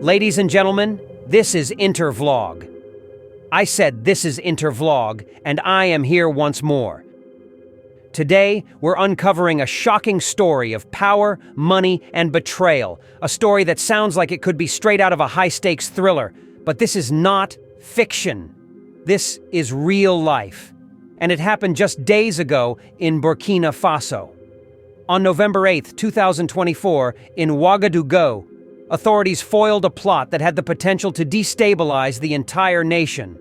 Ladies and gentlemen, this is Intervlog. I said this is Intervlog, and I am here once more. Today, we're uncovering a shocking story of power, money, and betrayal. A story that sounds like it could be straight out of a high-stakes thriller, but this is not fiction. This is real life. And it happened just days ago in Burkina Faso. On November 8, 2024, in Ouagadougou, authorities foiled a plot that had the potential to destabilize the entire nation.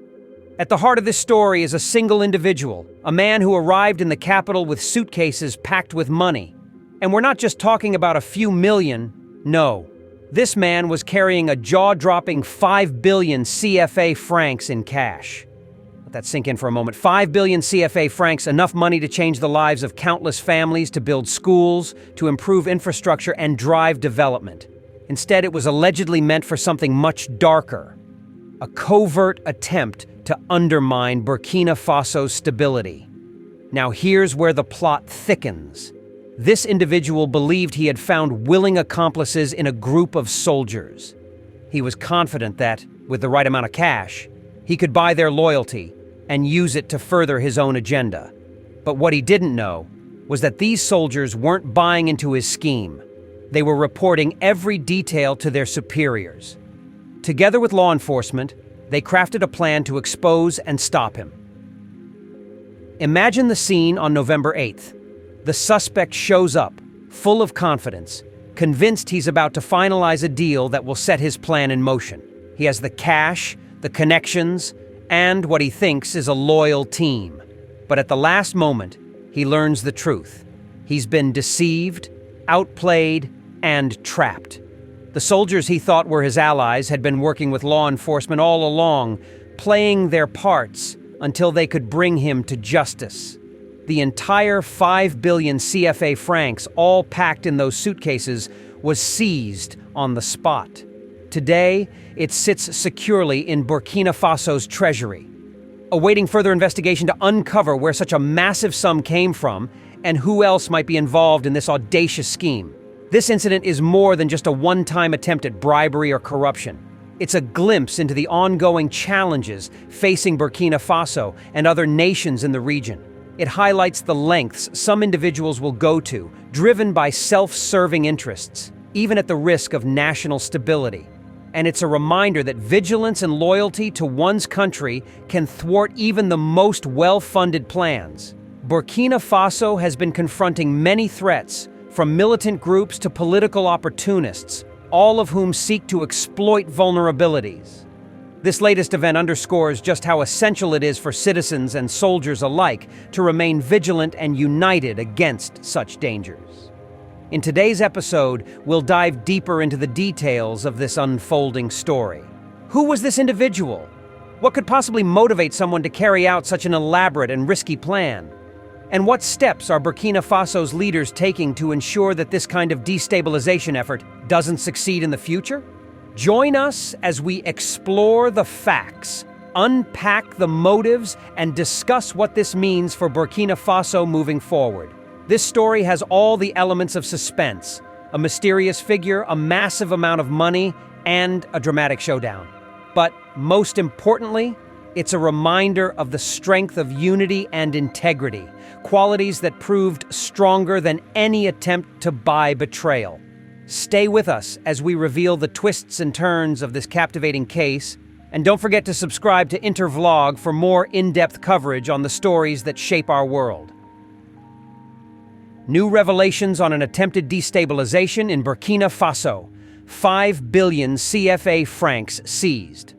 At the heart of this story is a single individual, a man who arrived in the capital with suitcases packed with money. And we're not just talking about a few million, no. This man was carrying a jaw-dropping 5 billion CFA francs in cash. Let that sink in for a moment. 5 billion CFA francs, enough money to change the lives of countless families, to build schools, to improve infrastructure, and drive development. Instead, it was allegedly meant for something much darker, a covert attempt to undermine Burkina Faso's stability. Now here's where the plot thickens. This individual believed he had found willing accomplices in a group of soldiers. He was confident that, with the right amount of cash, he could buy their loyalty and use it to further his own agenda. But what he didn't know was that these soldiers weren't buying into his scheme. They were reporting every detail to their superiors. Together with law enforcement, they crafted a plan to expose and stop him. Imagine the scene on November 8th. The suspect shows up, full of confidence, convinced he's about to finalize a deal that will set his plan in motion. He has the cash, the connections, and what he thinks is a loyal team. But at the last moment, he learns the truth. He's been deceived, outplayed, and trapped. The soldiers he thought were his allies had been working with law enforcement all along, playing their parts until they could bring him to justice. The entire 5 billion CFA francs, all packed in those suitcases, was seized on the spot. Today, it sits securely in Burkina Faso's treasury, awaiting further investigation to uncover where such a massive sum came from and who else might be involved in this audacious scheme. This incident is more than just a one-time attempt at bribery or corruption. It's a glimpse into the ongoing challenges facing Burkina Faso and other nations in the region. It highlights the lengths some individuals will go to, driven by self-serving interests, even at the risk of national stability. And it's a reminder that vigilance and loyalty to one's country can thwart even the most well-funded plans. Burkina Faso has been confronting many threats, from militant groups to political opportunists, all of whom seek to exploit vulnerabilities. This latest event underscores just how essential it is for citizens and soldiers alike to remain vigilant and united against such dangers. In today's episode, we'll dive deeper into the details of this unfolding story. Who was this individual? What could possibly motivate someone to carry out such an elaborate and risky plan? And what steps are Burkina Faso's leaders taking to ensure that this kind of destabilization effort doesn't succeed in the future? Join us as we explore the facts, unpack the motives, and discuss what this means for Burkina Faso moving forward. This story has all the elements of suspense: a mysterious figure, a massive amount of money, and a dramatic showdown. But most importantly, it's a reminder of the strength of unity and integrity, qualities that proved stronger than any attempt to buy betrayal. Stay with us as we reveal the twists and turns of this captivating case, and don't forget to subscribe to Intervlog for more in-depth coverage on the stories that shape our world. New revelations on an attempted destabilization in Burkina Faso. 5 billion CFA francs seized.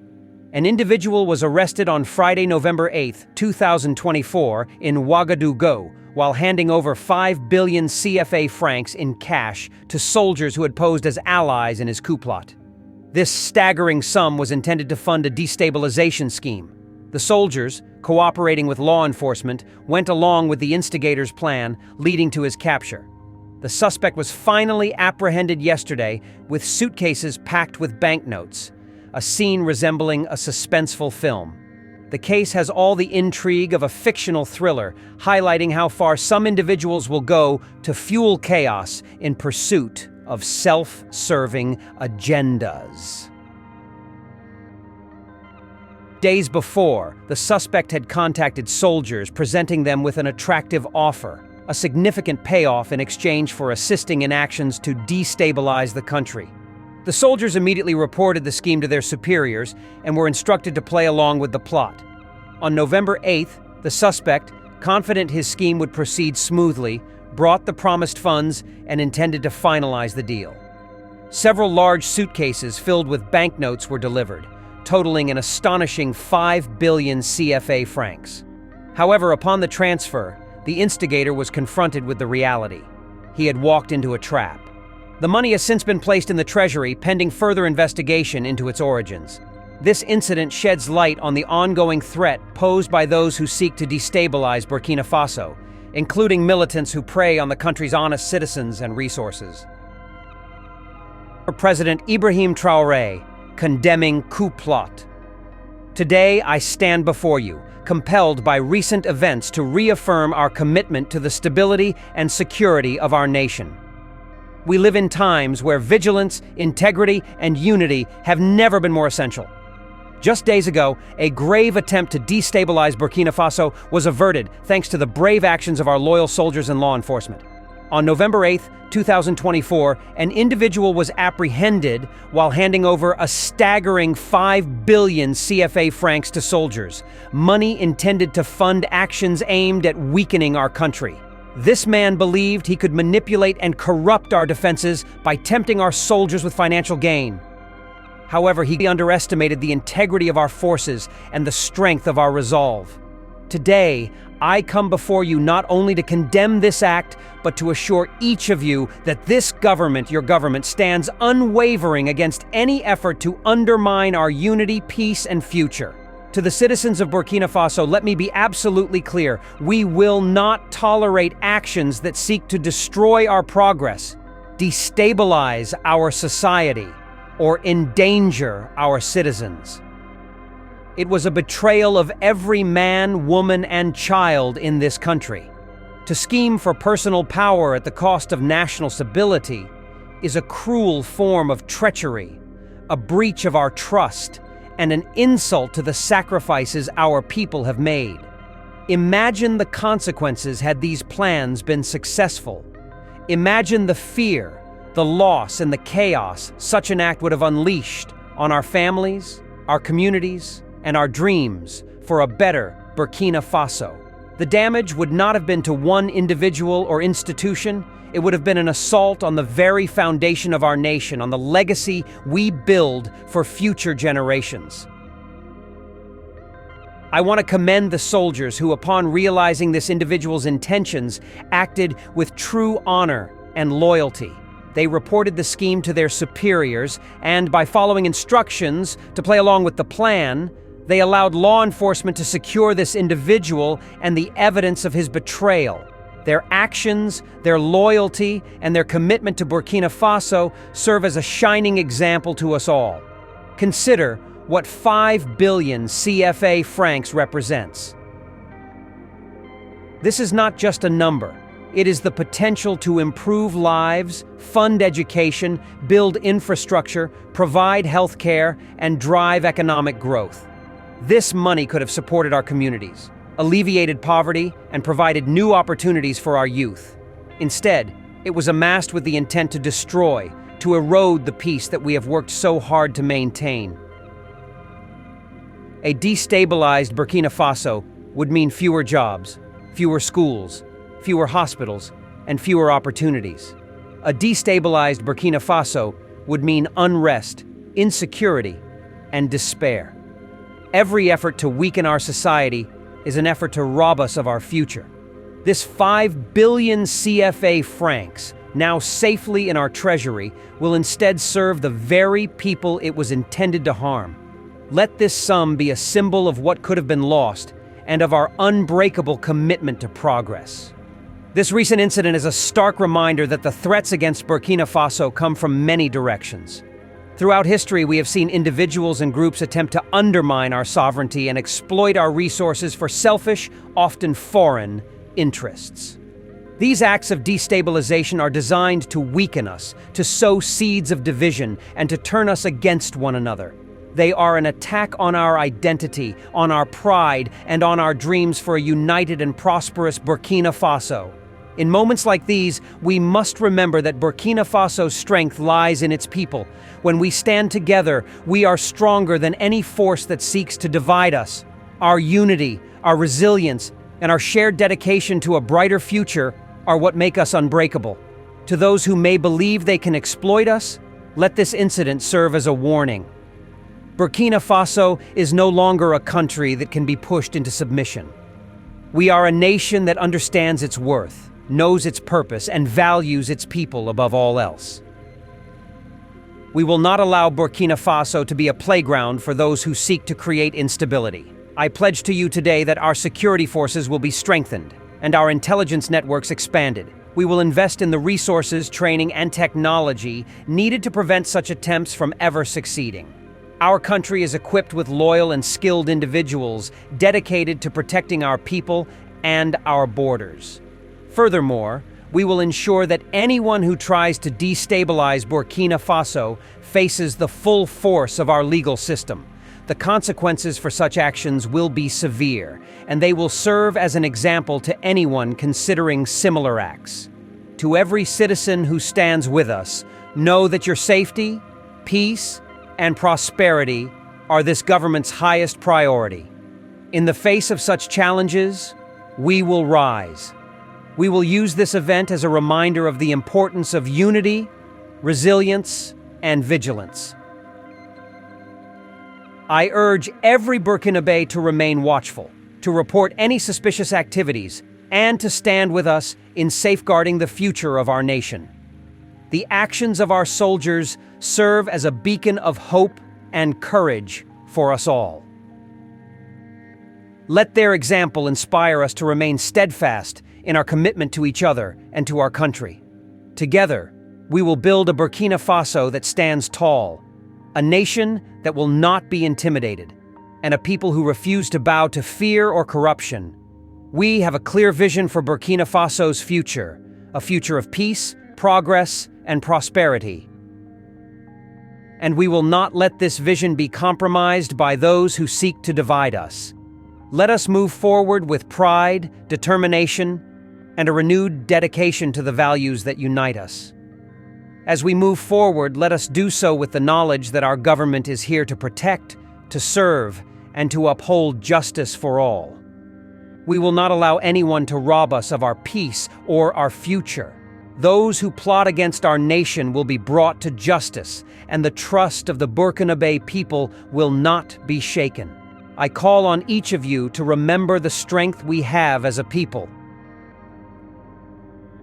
An individual was arrested on Friday, November 8, 2024, in Ouagadougou, while handing over 5 billion CFA francs in cash to soldiers who had posed as allies in his coup plot. This staggering sum was intended to fund a destabilization scheme. The soldiers, cooperating with law enforcement, went along with the instigator's plan, leading to his capture. The suspect was finally apprehended yesterday with suitcases packed with banknotes, a scene resembling a suspenseful film. The case has all the intrigue of a fictional thriller, highlighting how far some individuals will go to fuel chaos in pursuit of self-serving agendas. Days before, the suspect had contacted soldiers, presenting them with an attractive offer, a significant payoff in exchange for assisting in actions to destabilize the country. The soldiers immediately reported the scheme to their superiors and were instructed to play along with the plot. On November 8th, the suspect, confident his scheme would proceed smoothly, brought the promised funds and intended to finalize the deal. Several large suitcases filled with banknotes were delivered, totaling an astonishing 5 billion CFA francs. However, upon the transfer, the instigator was confronted with the reality. He had walked into a trap. The money has since been placed in the treasury, pending further investigation into its origins. This incident sheds light on the ongoing threat posed by those who seek to destabilize Burkina Faso, including militants who prey on the country's honest citizens and resources. President Ibrahim Traore, condemning coup plot. Today, I stand before you, compelled by recent events to reaffirm our commitment to the stability and security of our nation. We live in times where vigilance, integrity, and unity have never been more essential. Just days ago, a grave attempt to destabilize Burkina Faso was averted thanks to the brave actions of our loyal soldiers and law enforcement. On November 8th, 2024, an individual was apprehended while handing over a staggering 5 billion CFA francs to soldiers, money intended to fund actions aimed at weakening our country. This man believed he could manipulate and corrupt our defenses by tempting our soldiers with financial gain. However, he underestimated the integrity of our forces and the strength of our resolve. Today, I come before you not only to condemn this act, but to assure each of you that this government, your government, stands unwavering against any effort to undermine our unity, peace, and future. To the citizens of Burkina Faso, let me be absolutely clear. We will not tolerate actions that seek to destroy our progress, destabilize our society, or endanger our citizens. It was a betrayal of every man, woman, and child in this country. To scheme for personal power at the cost of national stability is a cruel form of treachery, a breach of our trust, and an insult to the sacrifices our people have made. Imagine the consequences had these plans been successful. Imagine the fear, the loss, and the chaos such an act would have unleashed on our families, our communities, and our dreams for a better Burkina Faso. The damage would not have been to one individual or institution. It would have been an assault on the very foundation of our nation, on the legacy we build for future generations. I want to commend the soldiers who, upon realizing this individual's intentions, acted with true honor and loyalty. They reported the scheme to their superiors, and by following instructions to play along with the plan, they allowed law enforcement to secure this individual and the evidence of his betrayal. Their actions, their loyalty, and their commitment to Burkina Faso serve as a shining example to us all. Consider what 5 billion CFA francs represents. This is not just a number. It is the potential to improve lives, fund education, build infrastructure, provide health care, and drive economic growth. This money could have supported our communities, alleviated poverty, and provided new opportunities for our youth. Instead, it was amassed with the intent to destroy, to erode the peace that we have worked so hard to maintain. A destabilized Burkina Faso would mean fewer jobs, fewer schools, fewer hospitals, and fewer opportunities. A destabilized Burkina Faso would mean unrest, insecurity, and despair. Every effort to weaken our society is an effort to rob us of our future. This 5 billion CFA francs, now safely in our treasury, will instead serve the very people it was intended to harm. Let this sum be a symbol of what could have been lost and of our unbreakable commitment to progress. This recent incident is a stark reminder that the threats against Burkina Faso come from many directions. Throughout history, we have seen individuals and groups attempt to undermine our sovereignty and exploit our resources for selfish, often foreign, interests. These acts of destabilization are designed to weaken us, to sow seeds of division, and to turn us against one another. They are an attack on our identity, on our pride, and on our dreams for a united and prosperous Burkina Faso. In moments like these, we must remember that Burkina Faso's strength lies in its people. When we stand together, we are stronger than any force that seeks to divide us. Our unity, our resilience, and our shared dedication to a brighter future are what make us unbreakable. To those who may believe they can exploit us, let this incident serve as a warning. Burkina Faso is no longer a country that can be pushed into submission. We are a nation that understands its worth, knows its purpose, and values its people above all else. We will not allow Burkina Faso to be a playground for those who seek to create instability. I pledge to you today that our security forces will be strengthened and our intelligence networks expanded. We will invest in the resources, training, and technology needed to prevent such attempts from ever succeeding. Our country is equipped with loyal and skilled individuals dedicated to protecting our people and our borders. Furthermore, we will ensure that anyone who tries to destabilize Burkina Faso faces the full force of our legal system. The consequences for such actions will be severe, and they will serve as an example to anyone considering similar acts. To every citizen who stands with us, know that your safety, peace, and prosperity are this government's highest priority. In the face of such challenges, we will rise. We will use this event as a reminder of the importance of unity, resilience, and vigilance. I urge every Burkinabe to remain watchful, to report any suspicious activities, and to stand with us in safeguarding the future of our nation. The actions of our soldiers serve as a beacon of hope and courage for us all. Let their example inspire us to remain steadfast in our commitment to each other and to our country. Together, we will build a Burkina Faso that stands tall, a nation that will not be intimidated, and a people who refuse to bow to fear or corruption. We have a clear vision for Burkina Faso's future, a future of peace, progress, and prosperity. And we will not let this vision be compromised by those who seek to divide us. Let us move forward with pride, determination, and a renewed dedication to the values that unite us. As we move forward, let us do so with the knowledge that our government is here to protect, to serve, and to uphold justice for all. We will not allow anyone to rob us of our peace or our future. Those who plot against our nation will be brought to justice, and the trust of the Burkinabe people will not be shaken. I call on each of you to remember the strength we have as a people,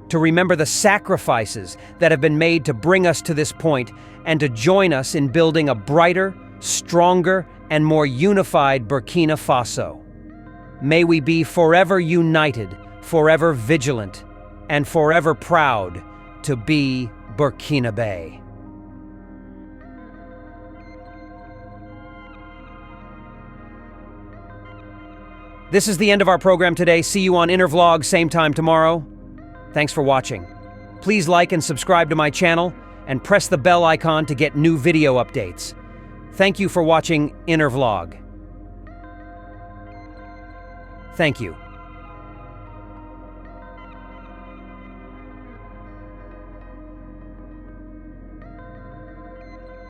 to remember the sacrifices that have been made to bring us to this point, and to join us in building a brighter, stronger, and more unified Burkina Faso. May we be forever united, forever vigilant, and forever proud to be Burkinabe. This is the end of our program today. See you on Intervlog, same time tomorrow. Thanks for watching. Please like and subscribe to my channel, and press the bell icon to get new video updates. Thank you for watching Intervlog. Thank you.